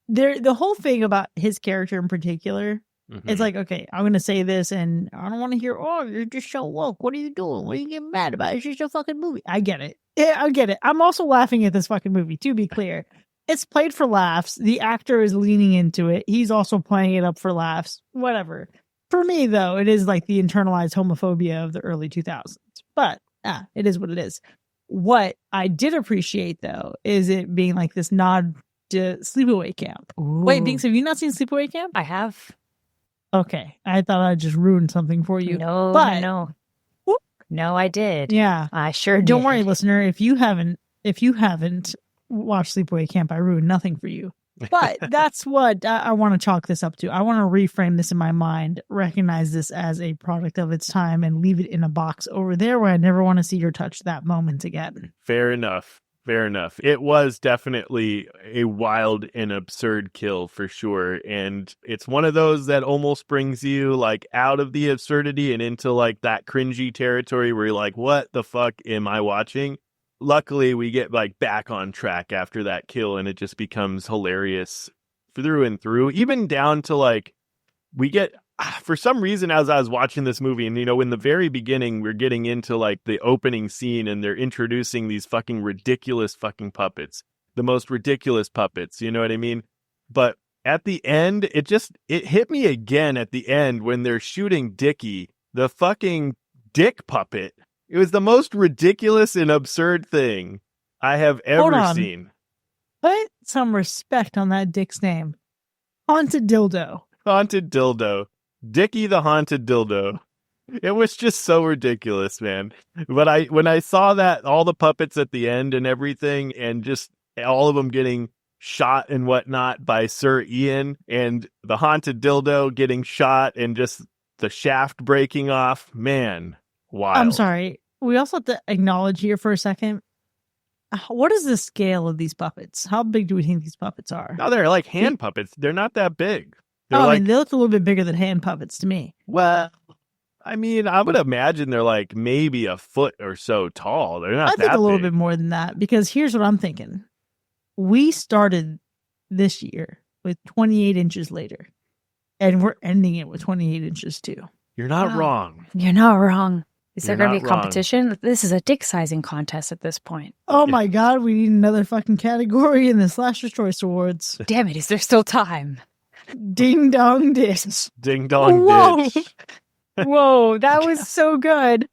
The whole thing about his character in particular, it's like, okay, I'm going to say this and I don't want to hear, oh, you're just so woke. What are you doing? What are you getting mad about? It's just a fucking movie. I get it. Yeah, I get it. I'm also laughing at this fucking movie, to be clear. It's played for laughs. The actor is leaning into it. He's also playing it up for laughs. Whatever. For me, though, it is like the internalized homophobia of the early 2000s. But it is what it is. What I did appreciate, though, is it being like this nod to Sleepaway Camp. Ooh. Wait, Binks, have you not seen Sleepaway Camp? I have. Okay. I thought I just ruined something for you. No, no, I did. Yeah. I sure did. Don't worry, listener. If you haven't watch Sleepaway Camp, I ruined nothing for you. But that's what I want to chalk this up to. I want to reframe this in my mind, recognize this as a product of its time, and leave it in a box over there where I never want to see or touch that moment again. Fair enough. It was definitely a wild and absurd kill for sure. And it's one of those that almost brings you out of the absurdity and into that cringy territory where you're like, what the fuck am I watching? Luckily, we get back on track after that kill, and it just becomes hilarious through and through. Even down to we get, for some reason, as I was watching this movie, and in the very beginning, we're getting into the opening scene, and they're introducing these fucking ridiculous fucking puppets, the most ridiculous puppets. You know what I mean? But at the end, it hit me again at the end when they're shooting Dickie, the fucking dick puppet. It was the most ridiculous and absurd thing I have ever seen. Put some respect on that dick's name. Haunted Dildo. Haunted Dildo. Dickie the Haunted Dildo. It was just so ridiculous, man. But when I saw that, all the puppets at the end and everything, and just all of them getting shot and whatnot by Sir Ian, and the Haunted Dildo getting shot and just the shaft breaking off, man. Wild. I'm sorry. We also have to acknowledge here for a second. What is the scale of these puppets? How big do we think these puppets are? No, they're like hand puppets. They're not that big. They're I mean, they look a little bit bigger than hand puppets to me. Well, I mean, I would imagine they're maybe a foot or so tall. They're not that big. I think a little bit more than that, because here's what I'm thinking. We started this year with 28 inches later, and we're ending it with 28 inches too. You're not wrong. You're not wrong. Is there going to be a competition? This is a dick sizing contest at this point. Oh my God, we need another fucking category in the Slasher's Choice Awards. Damn it, is there still time? Ding dong dish. Ding dong dish. Whoa, that was so good.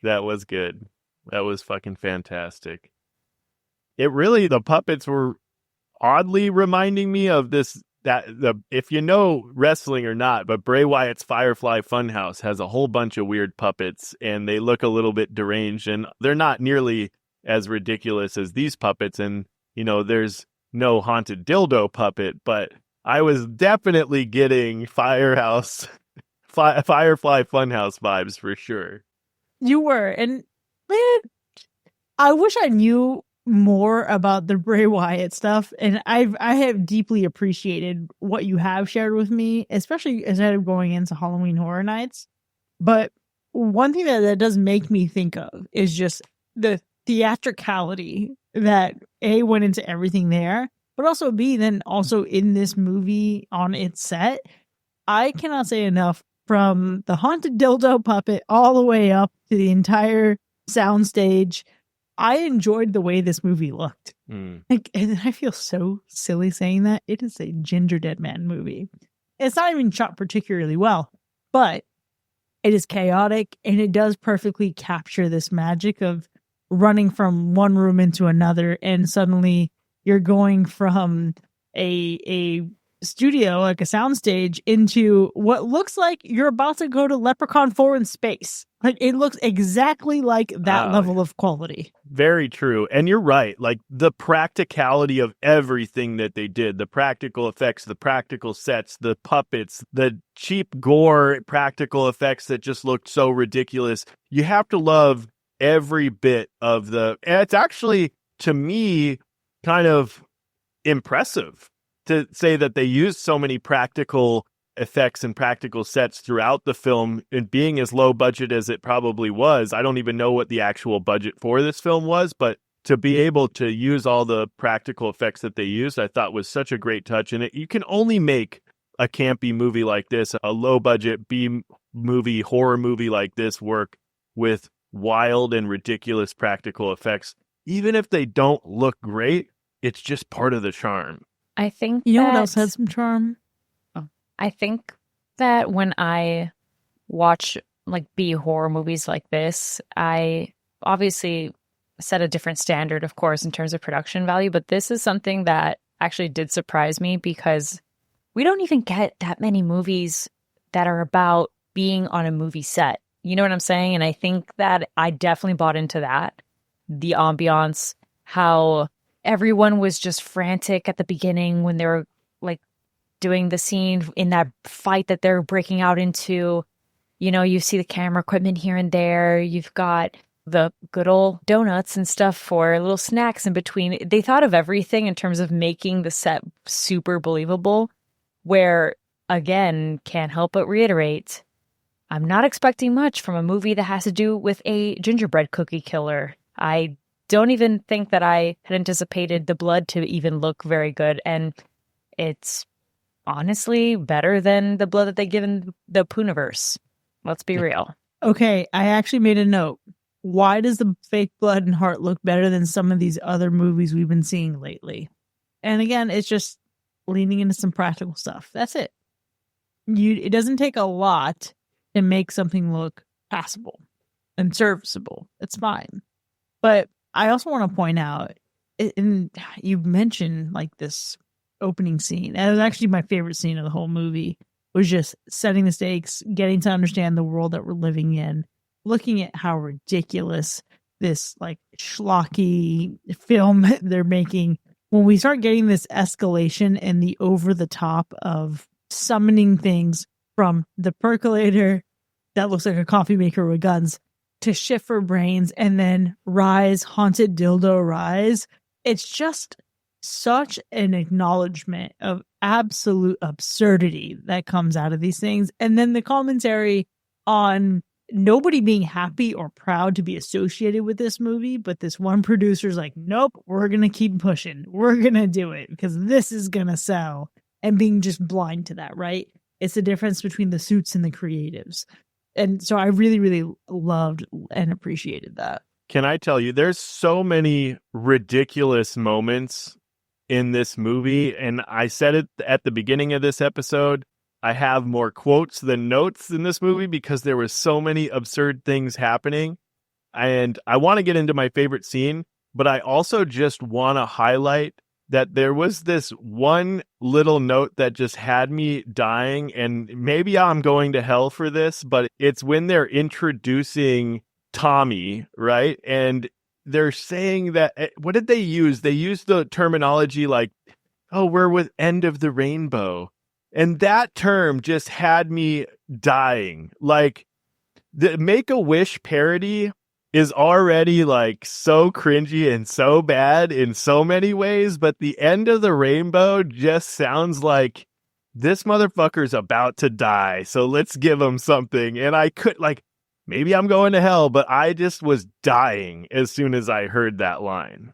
That was good. That was fucking fantastic. The puppets were oddly reminding me of if you know wrestling or not, but Bray Wyatt's Firefly Funhouse has a whole bunch of weird puppets, and they look a little bit deranged, and they're not nearly as ridiculous as these puppets. And there's no Haunted Dildo puppet, but I was definitely getting Firefly Funhouse vibes for sure. You were, and man, I wish I knew more about the Bray Wyatt stuff, and I have deeply appreciated what you have shared with me, especially as I'm going into Halloween Horror Nights. But one thing that does make me think of is just the theatricality that A, went into everything there, but also B, then also in this movie on its set. I cannot say enough, from the Haunted Dildo puppet all the way up to the entire soundstage. I enjoyed the way this movie looked. And I feel so silly saying that. It is a Gingerdead Man movie. It's not even shot particularly well, but it is chaotic, and it does perfectly capture this magic of running from one room into another, and suddenly you're going from a studio, like a soundstage, into what looks like you're about to go to Leprechaun 4 in space. Like, it looks exactly like that level of quality. Very true. And you're right. Like, the practicality of everything that they did, the practical effects, the practical sets, the puppets, the cheap gore practical effects that just looked so ridiculous. You have to love every bit of and it's actually, to me, kind of impressive to say that they used so many practical effects and practical sets throughout the film, and being as low budget as it probably was. I don't even know what the actual budget for this film was, but to be able to use all the practical effects that they used, I thought was such a great touch. And you can only make a campy movie like this, a low budget B movie, horror movie like this, work with wild and ridiculous practical effects. Even if they don't look great, it's just part of the charm. I think You know what else has some charm? I think that when I watch like B horror movies like this, I obviously set a different standard, of course, in terms of production value. But this is something that actually did surprise me, because we don't even get that many movies that are about being on a movie set. You know what I'm saying? And I think that I definitely bought into that. The ambiance, how everyone was just frantic at the beginning when they were like doing the scene in that fight that they're breaking out into. You know, you see the camera equipment here and there. You've got the good old donuts and stuff for little snacks in between. They thought of everything in terms of making the set super believable, where, again, can't help but reiterate, I'm not expecting much from a movie that has to do with a gingerbread cookie killer. I don't even think that I had anticipated the blood to even look very good. And it's honestly better than the blood that they give in the Pooniverse. Let's be real. Okay, I actually made a note. Why does the fake blood and heart look better than some of these other movies we've been seeing lately? And again, it's just leaning into some practical stuff. That's it. It doesn't take a lot to make something look passable and serviceable. It's fine. But I also want to point out, and you mentioned like this opening scene, and it was actually my favorite scene of the whole movie, was just setting the stakes, getting to understand the world that we're living in, looking at how ridiculous this like schlocky film they're making. When we start getting this escalation and the over the top of summoning things from the percolator that looks like a coffee maker with guns to Schiffer brains, and then Rise, Haunted Dildo Rise. It's just such an acknowledgement of absolute absurdity that comes out of these things. And then the commentary on nobody being happy or proud to be associated with this movie, but this one producer's like, nope, we're going to keep pushing. We're going to do it because this is going to sell. And being just blind to that, right? It's the difference between the suits and the creatives. And so I really, really loved and appreciated that. Can I tell you, there's so many ridiculous moments in this movie. And I said it at the beginning of this episode. I have more quotes than notes in this movie because there were so many absurd things happening. And I want to get into my favorite scene, but I also just want to highlight that there was this one little note that just had me dying, and maybe I'm going to hell for this, but it's when they're introducing Tommy, right? And they're saying that, what did they use? They used the terminology like, oh, we're with end of the rainbow. And that term just had me dying. Like, the Make-A-Wish parody is already like so cringy and so bad in so many ways, but the end of the rainbow just sounds like this motherfucker's about to die, so let's give him something. And I could, like, maybe I'm going to hell, but I just was dying as soon as I heard that line.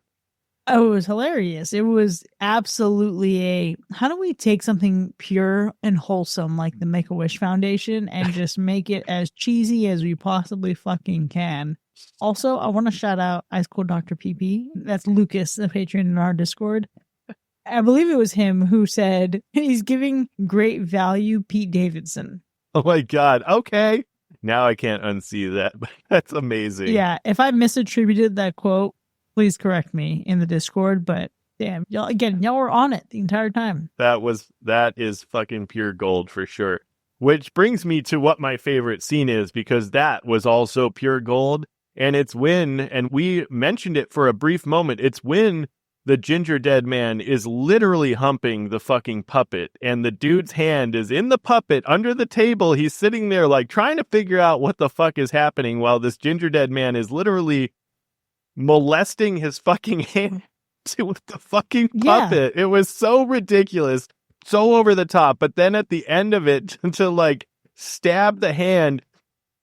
Oh, it was hilarious. It was absolutely how do we take something pure and wholesome like the Make-A-Wish Foundation and just make it as cheesy as we possibly fucking can? Also, I want to shout out Ice Cold Dr. PP. That's Lucas, the patron in our Discord. I believe it was him who said he's giving great value Pete Davidson. Oh my God. Okay. Now I can't unsee that. That's amazing. Yeah, if I misattributed that quote, please correct me in the Discord, but damn, y'all were on it the entire time. That is fucking pure gold for sure. Which brings me to what my favorite scene is, because that was also pure gold. And it's when, and we mentioned it for a brief moment, it's when the Gingerdead Man is literally humping the fucking puppet, and the dude's hand is in the puppet under the table. He's sitting there like trying to figure out what the fuck is happening while this Gingerdead Man is literally molesting his fucking hand to the fucking puppet. Yeah. It was so ridiculous, so over the top. But then at the end of it, to like stab the hand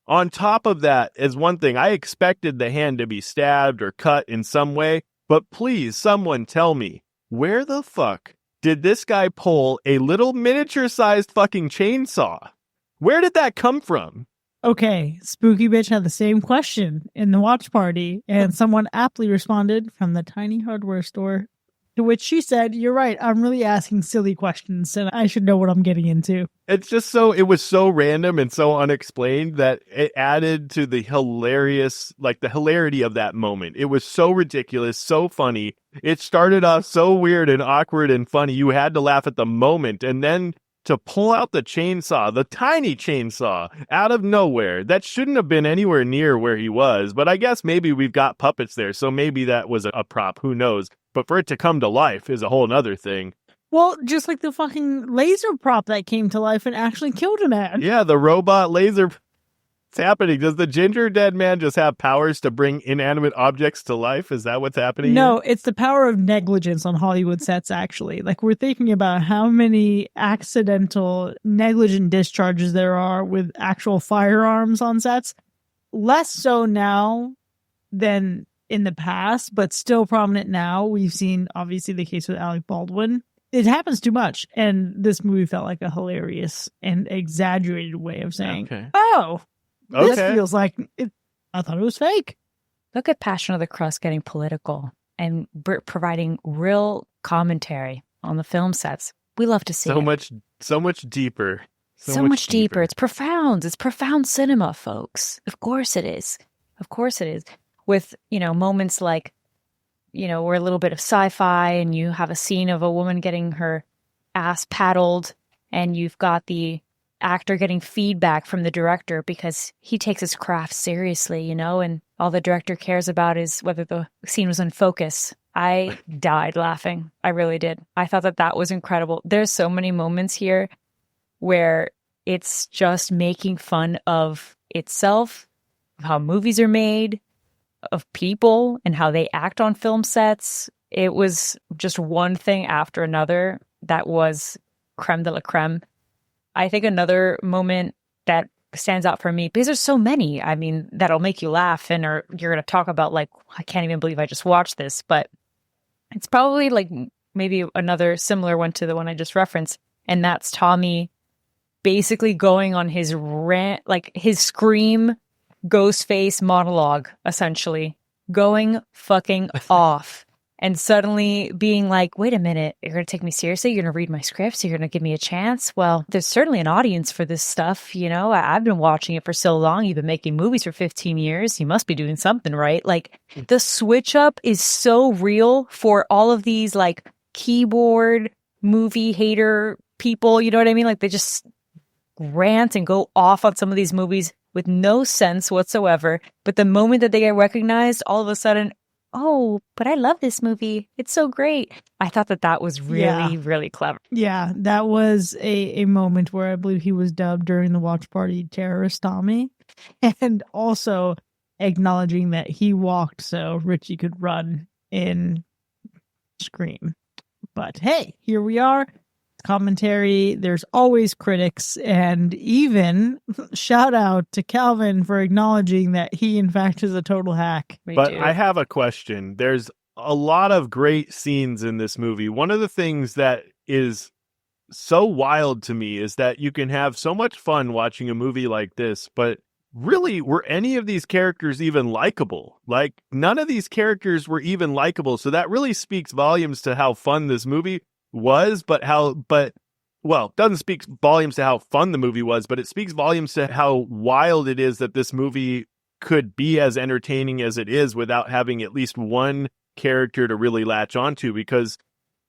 on top of that is one thing. I expected the hand to be stabbed or cut in some way. But please, someone tell me, where the fuck did this guy pull a little miniature-sized fucking chainsaw? Where did that come from? Okay, Spooky Bitch had the same question in the watch party, and someone aptly responded from the tiny hardware store, to which she said, "You're right, I'm really asking silly questions, and I should know what I'm getting into." It's just it was so random and so unexplained that it added to the hilarity of that moment. It was so ridiculous, so funny. It started off so weird and awkward and funny. You had to laugh at the moment, and then to pull out the chainsaw, the tiny chainsaw, out of nowhere. That shouldn't have been anywhere near where he was, but I guess maybe we've got puppets there, so maybe that was a prop, who knows? But for it to come to life is a whole nother thing. Well, just like the fucking laser prop that came to life and actually killed a man. Yeah, the robot laser. It's happening. Does the Gingerdead Man just have powers to bring inanimate objects to life? Is that what's happening? No, it's the power of negligence on Hollywood sets, actually. Like, we're thinking about how many accidental, negligent discharges there are with actual firearms on sets. Less so now than in the past, but still prominent now. We've seen, obviously, the case with Alec Baldwin. It happens too much, and this movie felt like a hilarious and exaggerated way of saying, oh, this feels like it. I thought it was fake. Look at Passion of the Crust getting political and providing real commentary on the film sets. We love to see so much deeper. So much deeper. It's profound. It's profound cinema, folks. Of course it is. Of course it is. With, moments like, where a little bit of sci-fi and you have a scene of a woman getting her ass paddled and you've got the actor getting feedback from the director because he takes his craft seriously, and all the director cares about is whether the scene was in focus. I died laughing. I really did. I thought that was incredible. There's so many moments here where it's just making fun of itself, of how movies are made, of people and how they act on film sets. It was just one thing after another that was creme de la creme. I think another moment that stands out for me, because there's so many, that'll make you laugh or you're going to talk about like, I can't even believe I just watched this, but it's probably like maybe another similar one to the one I just referenced. And that's Tommy basically going on his rant, like his scream ghost face monologue, essentially going fucking off. And suddenly being like, wait a minute, you're going to take me seriously? You're going to read my scripts? You're going to give me a chance? Well, there's certainly an audience for this stuff. I've been watching it for so long. You've been making movies for 15 years. You must be doing something right. Like, the switch up is so real for all of these like keyboard movie hater people. You know what I mean? Like, they just rant and go off on some of these movies with no sense whatsoever. But the moment that they get recognized, all of a sudden, oh, but I love this movie. It's so great. I thought that was really, really clever. Yeah, that was a moment where I believe he was dubbed during the watch party Terrorist Tommy. And also acknowledging that he walked so Richie could run in Scream. But hey, here we are. Commentary, there's always critics, and even shout out to Calvin for acknowledging that he in fact is a total hack. But I have a question. There's a lot of great scenes in this movie. One of the things that is so wild to me is that you can have so much fun watching a movie like this, but really, were any of these characters even likable? Like, none of these characters were even likable, so that really speaks volumes to how fun this movie was, doesn't speak volumes to how fun the movie was, but it speaks volumes to how wild it is that this movie could be as entertaining as it is without having at least one character to really latch onto, because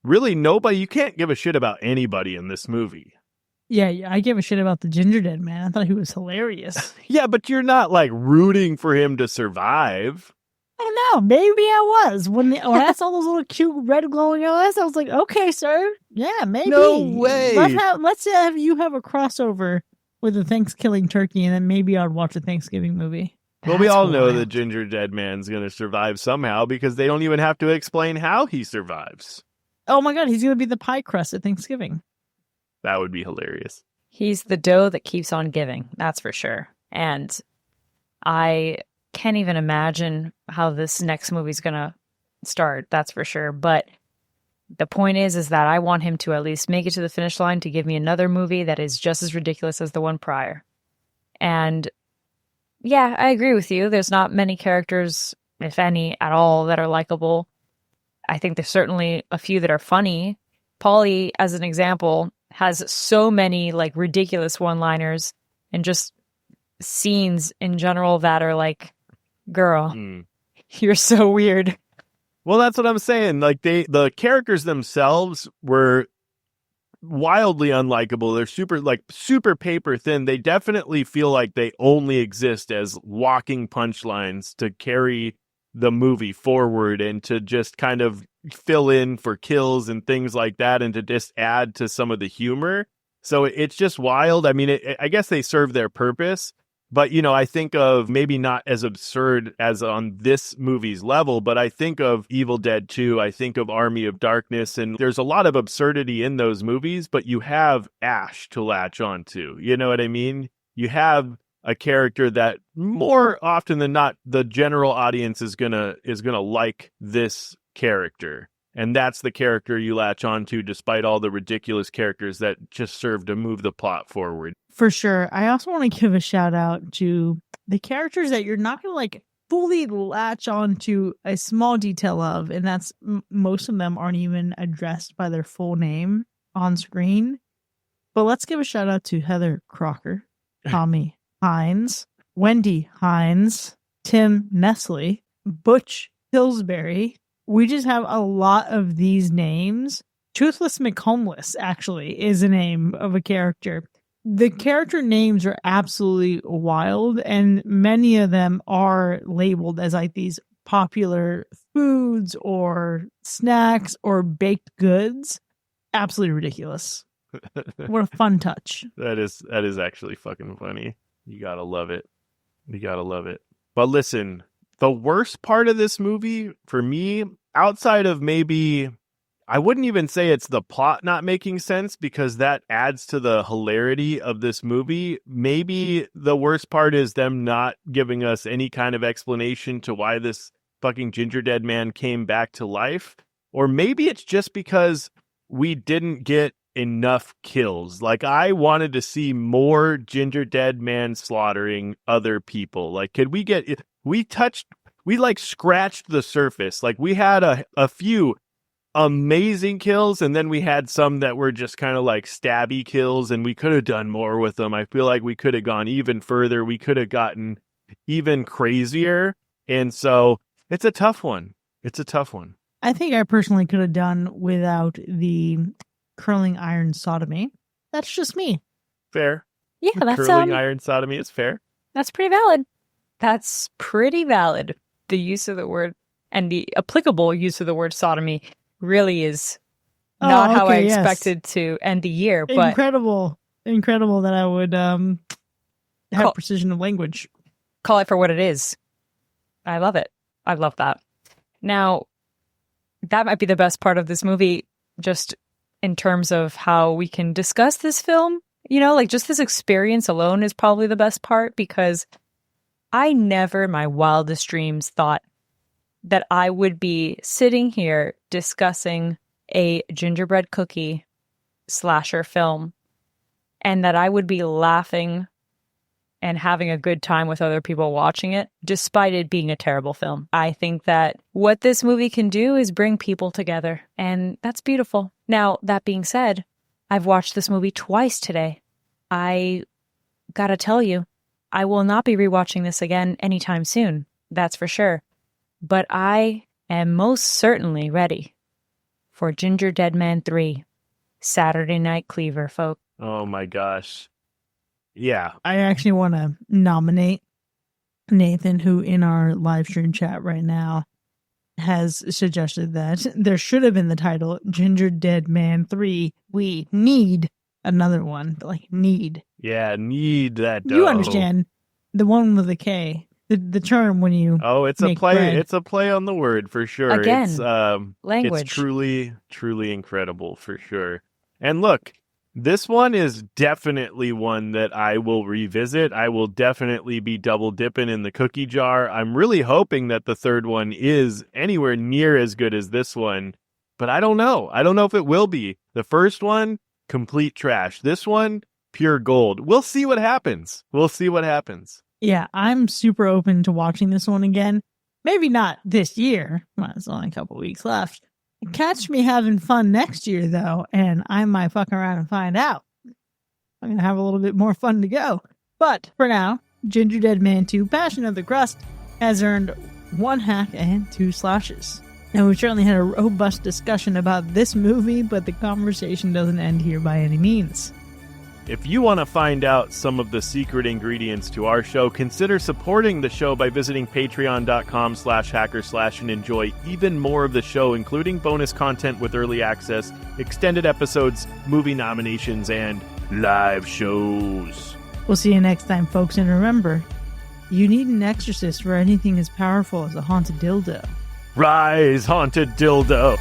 really you can't give a shit about anybody in this movie. Yeah, I give a shit about the Gingerdead Man. I thought he was hilarious. Yeah, but you're not like rooting for him to survive. I don't know. Maybe I was. When I saw those little cute red glowing eyes, I was like, okay, sir. Yeah, maybe. No way. Let's have you have a crossover with the Thanksgiving turkey, and then maybe I'd watch a Thanksgiving movie. Well, we all know the Gingerdead Man's going to survive somehow because they don't even have to explain how he survives. Oh my God, he's going to be the pie crust at Thanksgiving. That would be hilarious. He's the dough that keeps on giving, that's for sure. And I can't even imagine how this next movie's going to start, that's for sure. But the point is that I want him to at least make it to the finish line to give me another movie that is just as ridiculous as the one prior. And yeah, I agree with you. There's not many characters, if any, at all that are likable. I think there's certainly a few that are funny. Paulie, as an example, has so many like ridiculous one-liners and just scenes in general that are like, girl, you're so weird. Well, that's what I'm saying. Like the characters themselves were wildly unlikable. They're super paper thin. They definitely feel like they only exist as walking punchlines to carry the movie forward and to just kind of fill in for kills and things like that and to just add to some of the humor. So it's just wild. I mean, I guess they serve their purpose, but, I think of maybe not as absurd as on this movie's level, but I think of Evil Dead 2. I think of Army of Darkness, and there's a lot of absurdity in those movies, but you have Ash to latch onto. You know what I mean? You have a character that more often than not, the general audience is gonna like this character. And that's the character you latch onto despite all the ridiculous characters that just serve to move the plot forward. For sure. I also want to give a shout out to the characters that you're not going to like fully latch onto a small detail of. And that's most of them aren't even addressed by their full name on screen. But let's give a shout out to Heather Crocker, Tommy Hines, Wendy Hines, Tim Nestle, Butch Pillsbury. We just have a lot of these names. Toothless McHomeless actually is a name of a character. The character names are absolutely wild, and many of them are labeled as like these popular foods or snacks or baked goods. Absolutely ridiculous. What a fun touch. That is actually fucking funny. You gotta love it. But listen, the worst part of this movie for me, outside of maybe, I wouldn't even say it's the plot not making sense because that adds to the hilarity of this movie. Maybe the worst part is them not giving us any kind of explanation to why this fucking Gingerdead Man came back to life. Or maybe it's just because we didn't get enough kills. Like, I wanted to see more Gingerdead Man slaughtering other people. Like, could we get, we like scratched the surface. Like, we had a few amazing kills, and then we had some that were just kind of like stabby kills, and we could have done more with them. I feel like we could have gone even further. We could have gotten even crazier. And so it's a tough one. I think I personally could have done without the curling iron sodomy. That's just me. Fair. Yeah, that's curling iron sodomy is fair. That's pretty valid. The use of the word and the applicable use of the word sodomy really is not how I expected to end the year. But incredible that I would have precision of language. Call it for what it is. I love it. I love that. Now, that might be the best part of this movie, just in terms of how we can discuss this film. You know, like, just this experience alone is probably the best part, because I never in my wildest dreams thought that I would be sitting here discussing a gingerbread cookie slasher film and that I would be laughing and having a good time with other people watching it, despite it being a terrible film. I think that what this movie can do is bring people together, and that's beautiful. Now, that being said, I've watched this movie twice today. I gotta tell you, I will not be rewatching this again anytime soon. That's for sure. But I am most certainly ready for Gingerdead Man 3, Saturday Night Cleaver, folks. Oh my gosh. Yeah. I actually want to nominate Nathan, who in our live stream chat right now has suggested that there should have been the title Gingerdead Man 3. We need another one. Like, need. Yeah, need that dough. You understand the one with a K. The term when you it's a make play. bread. It's a play on the word for sure. Again, it's, language. It's truly incredible for sure. And look, this one is definitely one that I will revisit. I will definitely be double dipping in the cookie jar. I'm really hoping that the third one is anywhere near as good as this one, but I don't know. I don't know if it will be. The first one, complete trash. This one, pure gold. We'll see what happens. Yeah, I'm super open to watching this one again. Maybe not this year. Well, it's only a couple weeks left. Catch me having fun next year, though, and I might fuck around and find out. I'm going to have a little bit more fun to go. But for now, Gingerdead Man 2, Passion of the Crust, has earned 1 hack and 2 slashes. Now, we certainly had a robust discussion about this movie, but the conversation doesn't end here by any means. If you want to find out some of the secret ingredients to our show, consider supporting the show by visiting patreon.com/hackerslash and enjoy even more of the show, including bonus content with early access, extended episodes, movie nominations, and live shows. We'll see you next time, folks, and remember, you need an exorcist for anything as powerful as a haunted dildo. Rise, haunted dildo!